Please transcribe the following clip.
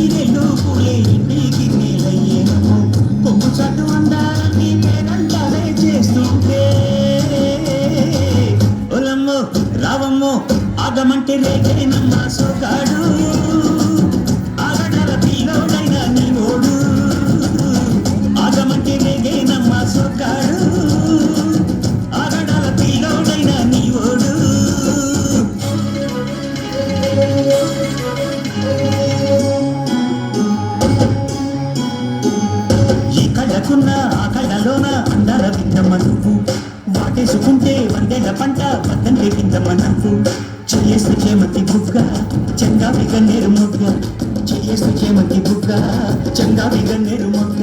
చిరెళ్ళు పూలే ఇంటికి నేలయ్యేనమ్మో కొమ్ము చాటు అందాలని పేరంటాలే చేస్తుంటే ఒలమ్మో రావమ్మో ఆగమంటే రేగేనమ్మా సోగాడు ఆగడల పిల్లోడైనా నీ ఓడు ఆగమంటే రేగేనమ్మా సోగాడు ఆగడల పిల్లోడైనా నీ ఓడు ఈ కళ్ళకున్న ఆ కళ్ళలోన అందాల విందమ్మ నువ్వు వాటేసుకుంటే వందేళ్ల పంట వద్దంటే విందమ్మ నవ్వు చేయేస్తు చేమంతి బుగ్గ చంగావి గన్నేరు మొగ్గ చేయేస్తు చేమంతి బుగ్గ చంగావి గన్నేరు మొగ్గ